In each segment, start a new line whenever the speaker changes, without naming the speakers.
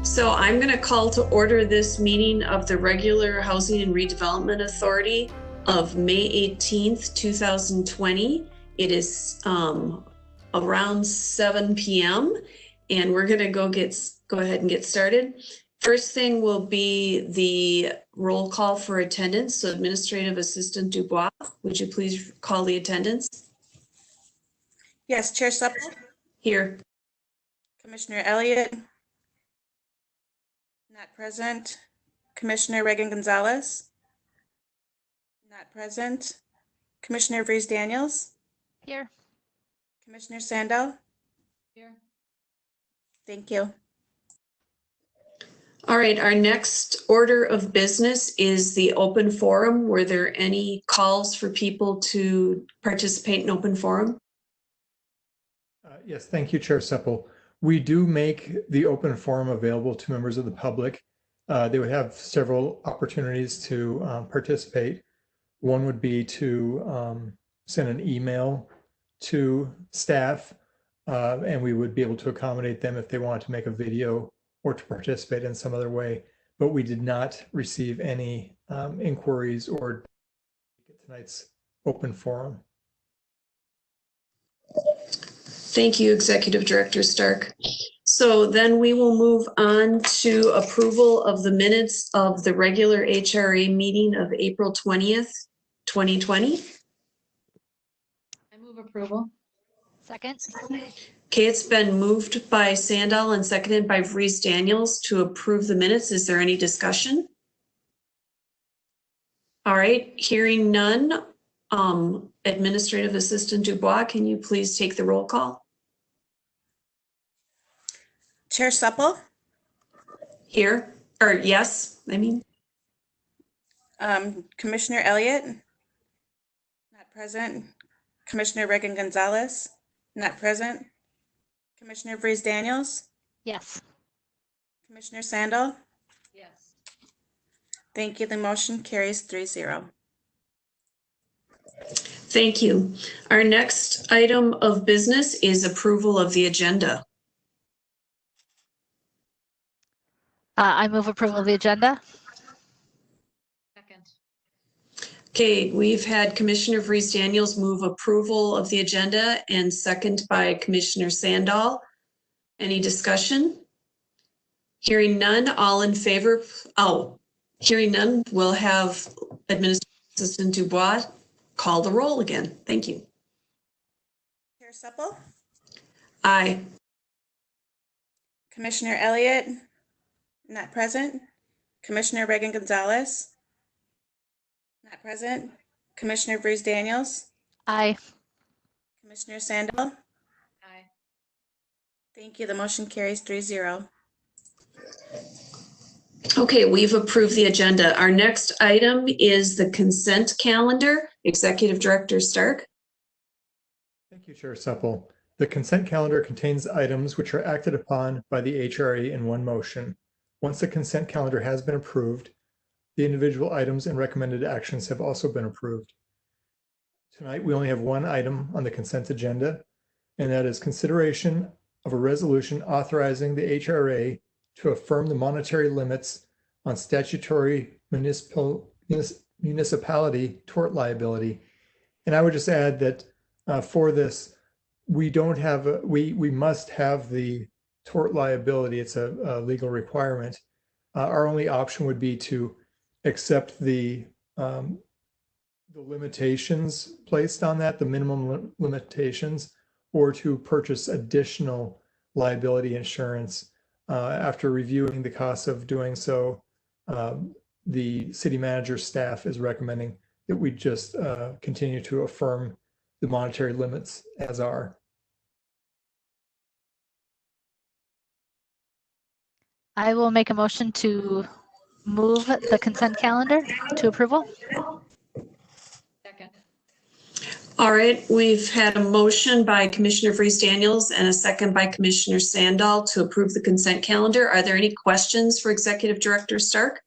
So I'm going to call to order this meeting of the regular Housing and Redevelopment Authority of May 18th, 2020. It is around 7 p.m. and we're going to go ahead and get started. First thing will be the roll call for attendance. So Administrative Assistant Dubois, would you please call the attendance?
Yes, Chair Supple.
Here.
Commissioner Elliott. Not present. Commissioner Reagan-Gonzalez. Not present. Commissioner Vreese-Daniels.
Here.
Commissioner Sandell.
Here.
Thank you.
All right, our next order of business is the open forum. Were there any calls for people to participate in open forum?
Yes, thank you, Chair Supple. We do make the open forum available to members of the public. They would have several opportunities to participate. One would be to send an email to staff, and we would be able to accommodate them if they wanted to make a video or to participate in some other way. But we did not receive any inquiries or tonight's open forum.
Thank you, Executive Director Stark. So then we will move on to approval of the minutes of the regular HRA meeting of April 20th, 2020.
I move approval. Second.
Okay, it's been moved by Sandell and seconded by Vreese-Daniels to approve the minutes. Is there any discussion? All right, hearing none. Administrative Assistant Dubois, can you please take the roll call?
Chair Supple.
Here, or yes, I mean.
Commissioner Elliott. Not present. Commissioner Reagan-Gonzalez. Not present. Commissioner Vreese-Daniels.
Yes.
Commissioner Sandell.
Yes.
Thank you. The motion carries 3-0.
Thank you. Our next item of business is approval of the agenda.
I move approval of the agenda. Second.
Okay, we've had Commissioner Vreese-Daniels move approval of the agenda and second by Commissioner Sandell. Any discussion? Hearing none, all in favor? Hearing none, we'll have Administrative Assistant Dubois call the roll again. Thank you.
Chair Supple.
Aye.
Commissioner Elliott. Not present. Commissioner Reagan-Gonzalez. Not present. Commissioner Vreese-Daniels.
Aye.
Commissioner Sandell.
Aye.
Thank you. The motion carries 3-0.
Okay, we've approved the agenda. Our next item is the consent calendar. Executive Director Stark.
Thank you, Chair Supple. The consent calendar contains items which are acted upon by the HRA in one motion. Once the consent calendar has been approved, the individual items and recommended actions have also been approved. Tonight, we only have one item on the consent agenda, and that is consideration of a resolution authorizing the HRA to affirm the monetary limits on statutory municipality tort liability. And I would just add that for this, we must have the tort liability. It's a legal requirement. Our only option would be to accept the limitations placed on that, the minimum limitations, or to purchase additional liability insurance. After reviewing the costs of doing so, the city manager's staff is recommending that we just continue to affirm the monetary limits as are.
I will make a motion to move the consent calendar to approval. Second.
All right, we've had a motion by Commissioner Vreese-Daniels and a second by Commissioner Sandell to approve the consent calendar. Are there any questions for Executive Director Stark?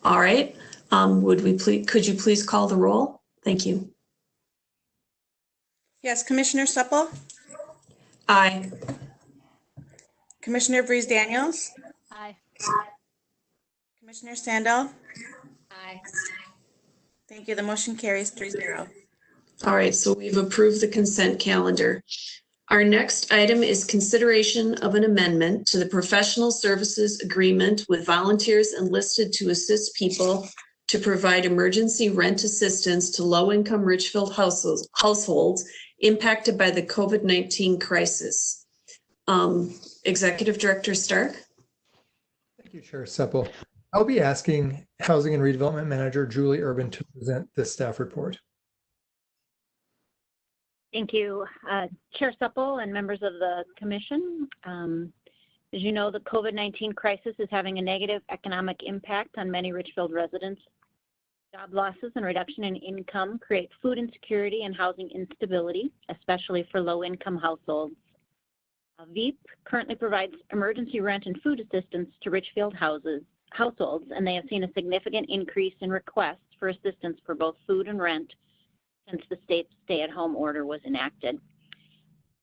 All right, could you please call the roll? Thank you.
Yes, Commissioner Supple.
Aye.
Commissioner Breeze Daniels,
Aye.
Commissioner Sandell.
Aye.
Thank you. The motion carries 3-0.
All right, so we've approved the consent calendar. Our next item is consideration of an amendment to the professional services agreement with volunteers enlisted to assist people to provide emergency rent assistance to low-income Richfield households impacted by the COVID-19 crisis. Executive Director Stark?
Thank you, Chair Sepple. I'll be asking Housing and Redevelopment Manager Julie Urban to present this staff report.
Thank you, Chair Supple and members of the Commission. As you know, the COVID-19 crisis is having a negative economic impact on many Richfield residents. Job losses and reduction in income create food insecurity and housing instability, especially for low-income households. VEEP currently provides emergency rent and food assistance to Richfield households, and they have seen a significant increase in requests for assistance for both food and rent since the state's stay-at-home order was enacted.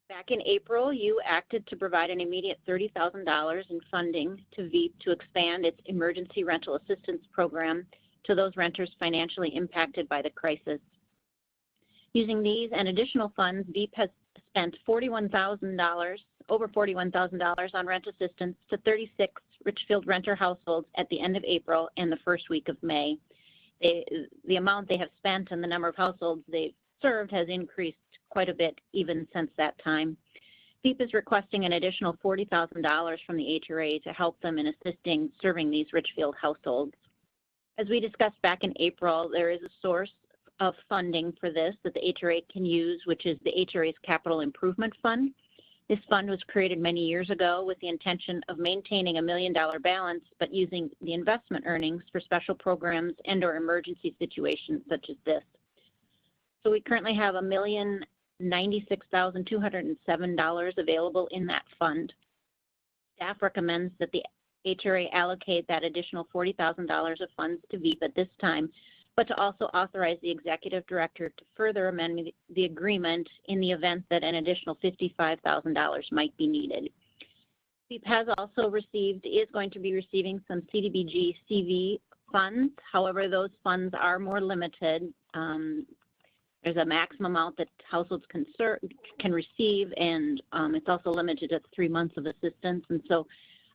Back in April, you acted to provide an immediate $30,000 in funding to VEEP to expand its emergency rental assistance program to those renters financially impacted by the crisis. Using these and additional funds, VEEP has spent over $41,000 on rent assistance to 36 Richfield renter households at the end of April and the first week of May. The amount they have spent and the number of households they've served has increased quite a bit even since that time. VEEP is requesting an additional $40,000 from the HRA to help them in assisting serving these Richfield households. As we discussed back in April, there is a source of funding for this that the HRA can use, which is the HRA's Capital Improvement Fund. This fund was created many years ago with the intention of maintaining $1 million balance, but using the investment earnings for special programs and or emergency situations such as this. So we currently have $1,096,207 available in that fund. Staff recommends that the HRA allocate that additional $40,000 of funds to VEEP at this time, but to also authorize the executive director to further amend the agreement in the event that an additional $55,000 might be needed. VEEP has also is going to be receiving some CDBG CV funds. However, those funds are more limited. There's a maximum amount that households can receive, and it's also limited to 3 months of assistance. And so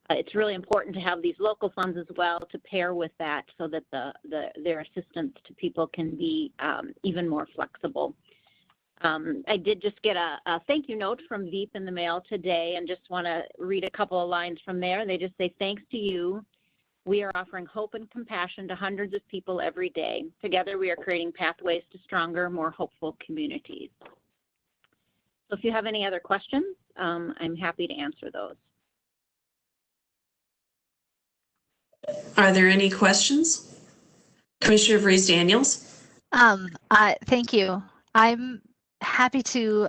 it's really important to have these local funds as well to pair with that so that their assistance to people can be even more flexible. I did just get a thank you note from VEEP in the mail today and just want to read a couple of lines from there. They just say, thanks to you, we are offering hope and compassion to hundreds of people every day. Together, we are creating pathways to stronger, more hopeful communities. So if you have any other questions, I'm happy to answer those.
Are there any questions? Commissioner Breeze Daniels?
Thank you. I'm happy to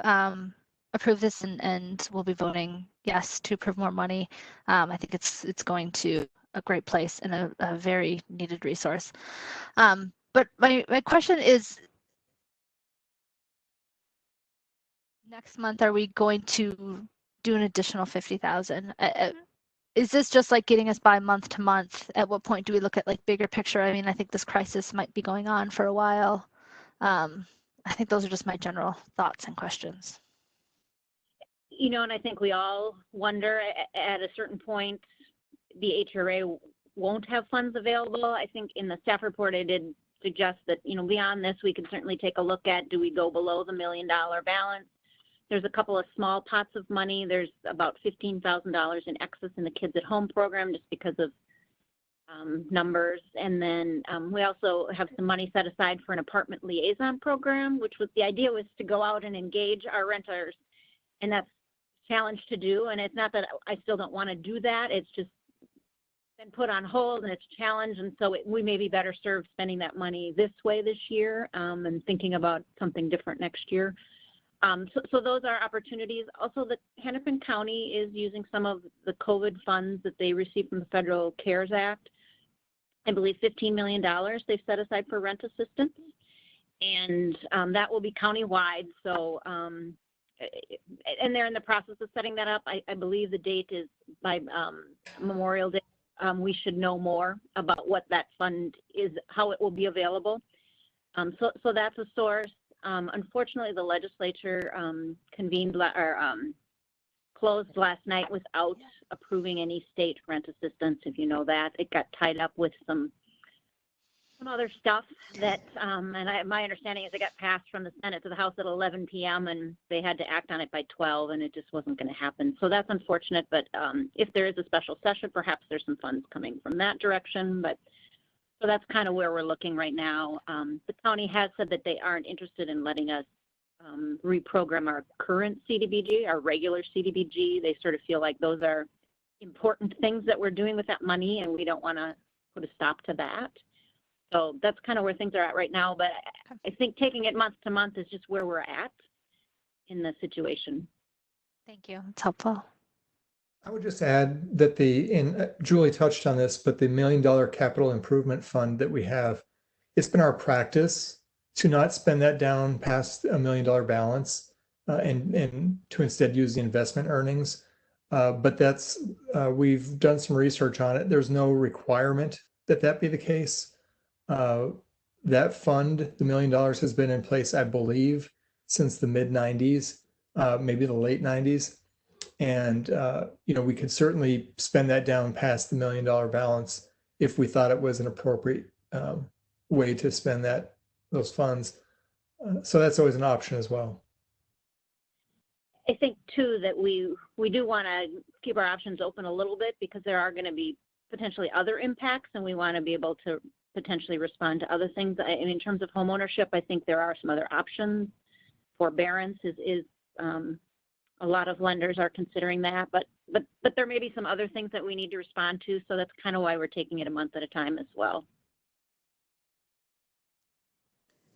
approve this and we'll be voting yes to approve more money. I think it's going to a great place and a very needed resource. But my question is, next month, are we going to do an additional 50,000? Is this just like getting us by month to month? At what point do we look at like bigger picture? I mean, I think this crisis might be going on for a while. I think those are just my general thoughts and questions.
You know, and I think we all wonder at a certain point, the HRA won't have funds available. I think in the staff report, I did suggest that, you know, beyond this, we can certainly take a look at, do we go below the $1 million balance? There's a couple of small pots of money. There's about $15,000 in excess in the Kids at Home program just because of numbers. And then we also have some money set aside for an apartment liaison program, which was the idea was to go out and engage our renters. And that's a challenge to do. And it's not that I still don't want to do that. It's just been put on hold and it's a challenge. And so we may be better served spending that money this way this year and thinking about something different next year. So those are opportunities. Also, the Hennepin County is using some of the COVID funds that they received from the Federal CARES Act. I believe $15 million they've set aside for rent assistance. And that will be countywide. So and they're in the process of setting that up. I believe the date is by Memorial Day. We should know more about what that fund is, how it will be available. So that's a source. Unfortunately, the legislature closed last night without approving any state rent assistance, if you know that. It got tied up with some other stuff that, my understanding is it got passed from the Senate to the House at 11 p.m. and they had to act on it by 12 and it just wasn't going to happen. So that's unfortunate, but if there is a special session, perhaps there's some funds coming from that direction. But so that's kind of where we're looking right now. The county has said that they aren't interested in letting us reprogram our current CDBG, our regular CDBG. They sort of feel like those are important things that we're doing with that money and we don't want to put a stop to that. So that's kind of where things are at right now. But I think taking it month to month is just where we're at in the situation.
Thank you. It's helpful.
I would just add that Julie touched on this, but the $1 million capital improvement fund that we have, it's been our practice to not spend that down past $1 million balance and to instead use the investment earnings. But we've done some research on it. There's no requirement that be the case. That fund, the $1 million, has been in place, I believe, since the mid 90s, maybe the late 90s. And, we could certainly spend that down past the $1 million balance if we thought it was an appropriate way to spend those funds. So that's always an option as well.
I think too that we do want to keep our options open a little bit because there are going to be potentially other impacts and we want to be able to potentially respond to other things. And in terms of home ownership, I think there are some other options. Forbearance is a lot of lenders are considering that, but there may be some other things that we need to respond to. So that's kind of why we're taking it a month at a time as well.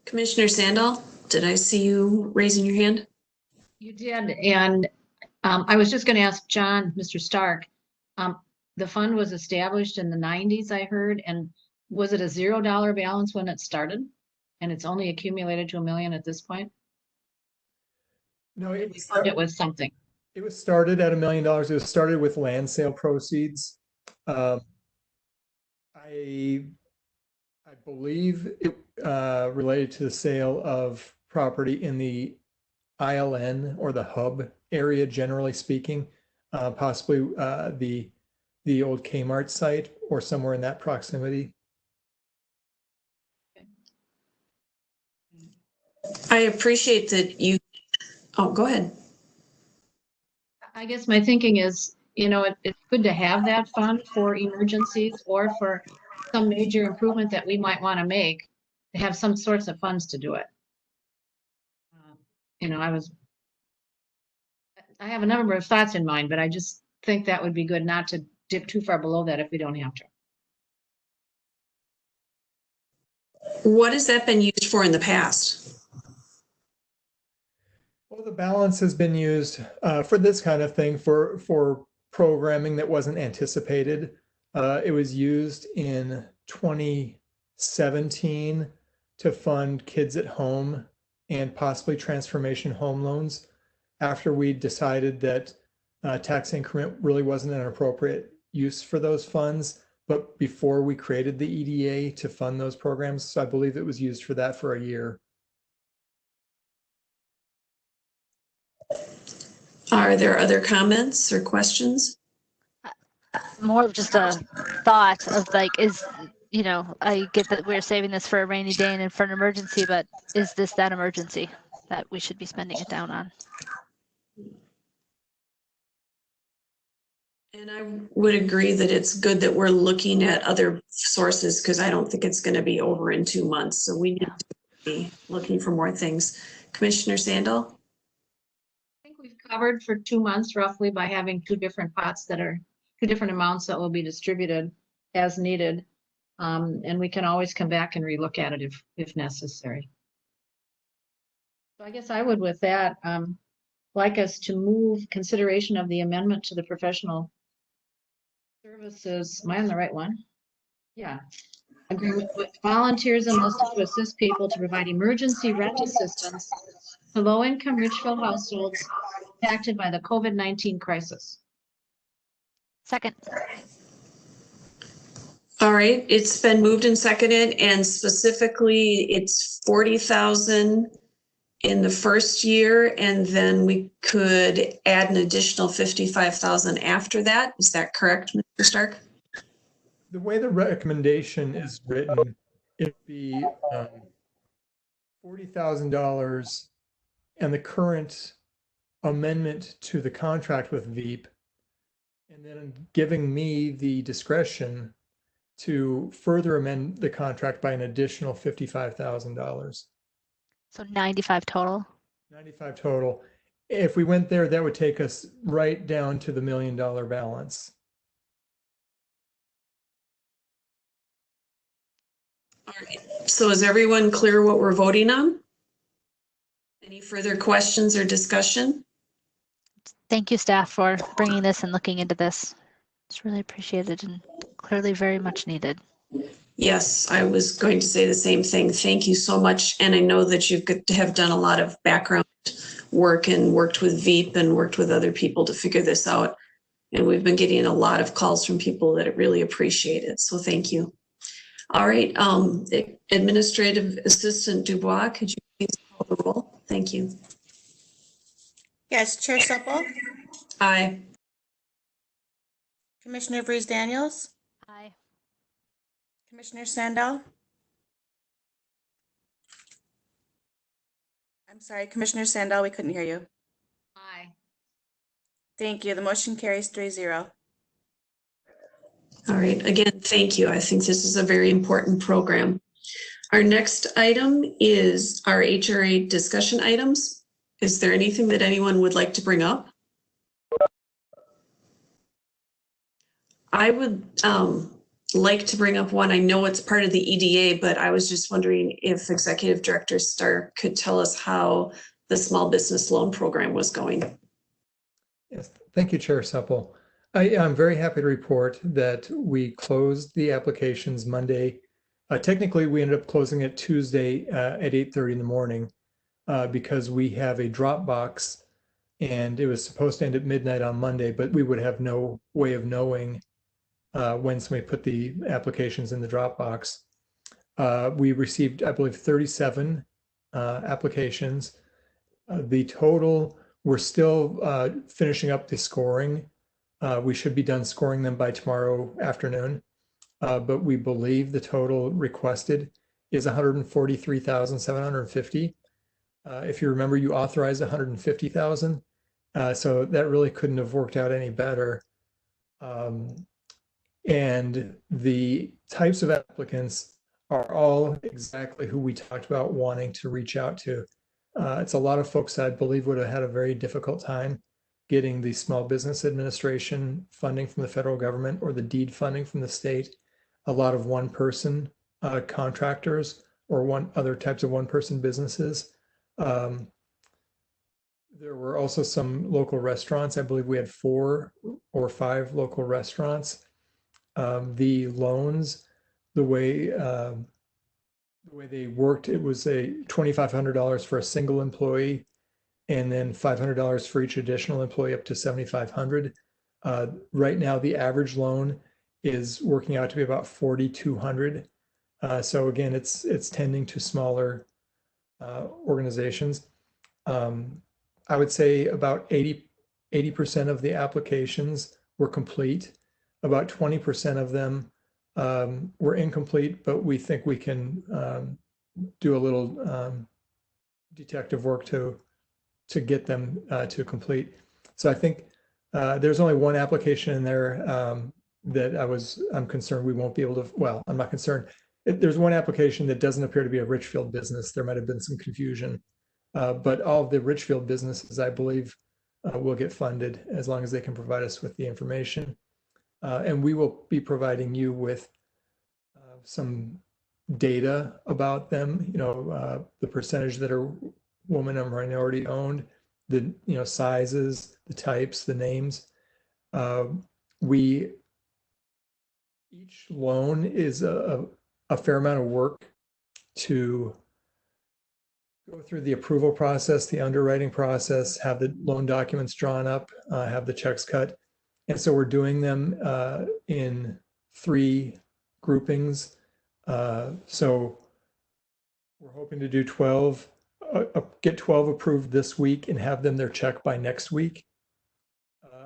Commissioner Sandal, did I see you raising your hand?
You did, and I was just going to ask John, Mr. Stark, the fund was established in the 90s, I heard, and was it a $0 balance when it started? And it's only accumulated to $1 million at this point?
No,
It was something.
It was started at $1 million. It was started with land sale proceeds. I believe it related to the sale of property in the ILN or the hub area, generally speaking, possibly the old Kmart site or somewhere in that proximity.
I appreciate that you, go ahead.
I guess my thinking is, it's good to have that fund for emergencies or for some major improvement that we might want to make, to have some sorts of funds to do it. I have a number of thoughts in mind, but I just think that would be good not to dip too far below that if we don't have to.
What has that been used for in the past?
Well, the balance has been used for this kind of thing, for programming that wasn't anticipated. It was used in 2017 to fund Kids at Home and possibly transformation home loans after we decided that tax increment really wasn't an appropriate use for those funds, but before we created the EDA to fund those programs. So I believe it was used for that for a year.
Are there other comments or questions?
More of just a thought of like, I get that we're saving this for a rainy day and for an emergency, but is this that emergency that we should be spending it down on?
And I would agree that it's good that we're looking at other sources because I don't think it's going to be over in 2 months. So we need to be looking for more things. Commissioner Sandal?
I think we've covered for 2 months roughly by having two different pots that are two different amounts that will be distributed as needed. And we can always come back and relook at it if necessary. So I guess I would with that like us to move consideration of the amendment to the professional services. Am I on the right one? Yeah. Agreement with volunteers enlisted to assist people to provide emergency rent assistance to low-income Richfield households impacted by the COVID-19 crisis.
Second.
All right, it's been moved and seconded, and specifically it's 40,000 in the first year, and then we could add an additional 55,000 after that. Is that correct, Mr. Stark?
The way the recommendation is written, it'd be $40,000 and the current amendment to the contract with Veep, and then giving me the discretion to further amend the contract by an additional $55,000.
So 95 total.
95 total. If we went there, that would take us right down to the $1 million balance.
All right, so is everyone clear what we're voting on? Any further questions or discussion?
Thank you, staff, for bringing this and looking into this. It's really appreciated and clearly very much needed.
Yes, I was going to say the same thing. Thank you so much. And I know that you have done a lot of background work and worked with Veep and worked with other people to figure this out. And we've been getting a lot of calls from people that really appreciate it. So thank you. All right, Administrative Assistant Dubois, could you please call the roll? Thank you.
Yes, Chair Supple,
Aye.
Commissioner Breeze Daniels,
Aye.
Commissioner Sandell. I'm sorry, Commissioner Sandell, we couldn't hear you.
Aye.
Thank you. The motion carries 3-0.
All right, again, thank you. I think this is a very important program. Our next item is our HRA discussion items. Is there anything that anyone would like to bring up? I would like to bring up one. I know it's part of the EDA, but I was just wondering if Executive Director Stark could tell us how the small business loan program was going.
Yes, thank you, Chair Supple. I'm very happy to report that we closed the applications Monday. Technically, we ended up closing it Tuesday at 8:30 in the morning because we have a Dropbox, and it was supposed to end at midnight on Monday, but we would have no way of knowing when somebody put the applications in the Dropbox. We received, I believe, 37 applications. The total, we're still finishing up the scoring. We should be done scoring them by tomorrow afternoon, but we believe the total requested is 143,750. If you remember, you authorized 150,000, so that really couldn't have worked out any better. And the types of applicants are all exactly who we talked about wanting to reach out to. It's a lot of folks that I believe would have had a very difficult time getting the Small Business Administration funding from the federal government or the deed funding from the state. A lot of one-person contractors or other types of one-person businesses. There were also some local restaurants. I believe we had 4 or 5 local restaurants. The loans, the way they worked, it was a $2,500 for a single employee, and then $500 for each additional employee up to $7,500. Right now, the average loan is working out to be about $4,200. So again, it's tending to smaller organizations. I would say about 80% of the applications were complete. About 20% of them were incomplete, but we think we can do a little detective work to get them to complete. So I think there's only one application in there that I'm concerned we won't be able to, well, I'm not concerned. There's one application that doesn't appear to be a Richfield business. There might have been some confusion, but all of the Richfield businesses, I believe, will get funded as long as they can provide us with the information. And we will be providing you with some data about them, the percentage that are woman and minority owned, the sizes, the types, the names. Each loan is a fair amount of work to go through the approval process, the underwriting process, have the loan documents drawn up, have the checks cut. And so we're doing them in 3 groupings. So we're hoping to do 12, get 12 approved this week and have them their check by next week.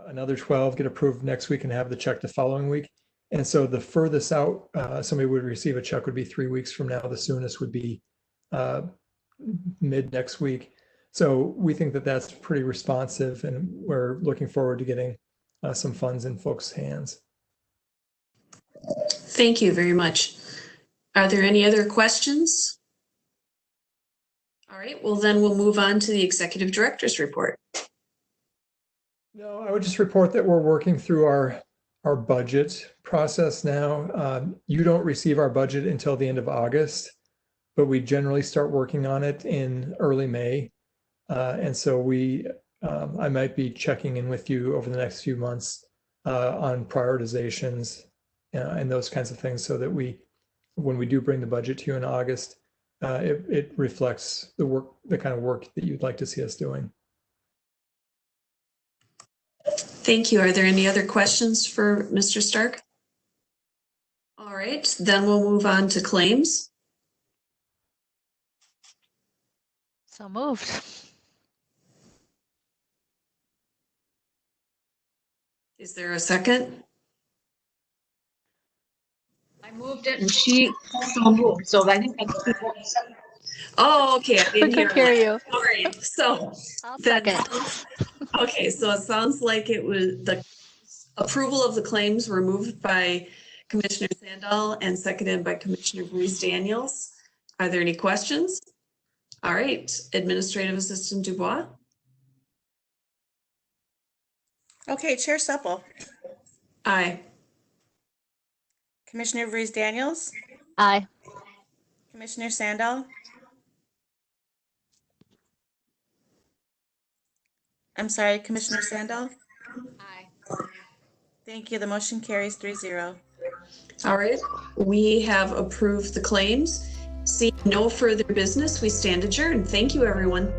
Another 12 get approved next week and have the check the following week. And so the furthest out somebody would receive a check would be 3 weeks from now. The soonest would be mid next week. So we think that that's pretty responsive, and we're looking forward to getting some funds in folks' hands.
Thank you very much. Are there any other questions? All right, well then we'll move on to the executive director's report.
No, I would just report that we're working through our budget process now. You don't receive our budget until the end of August, but we generally start working on it in early May. And so I might be checking in with you over the next few months on prioritizations and those kinds of things, so that when we do bring the budget to you in August, it reflects the kind of work that you'd like to see us doing.
Thank you. Are there any other questions for Mr. Stark? All right, then we'll move on to claims.
So moved.
Is there a second?
I moved it and she so moved, so I think that's 2 votes.
Oh, okay. I
I
didn't
could hear you.
All right, so
I'll
then,
second.
okay, so it sounds like it was the approval of the claims were moved by Commissioner Sandal and seconded by Commissioner Bruce Daniels. Are there any questions? All right, Administrative Assistant Dubois.
Okay, Chair Supple,
Aye.
Commissioner Vrees Daniels,
Aye.
Commissioner Sandal. I'm sorry, Commissioner Sandal.
Aye.
Thank you. The motion carries 3-0.
All right, we have approved the claims. Seeing no further business, we stand adjourned. Thank you, everyone.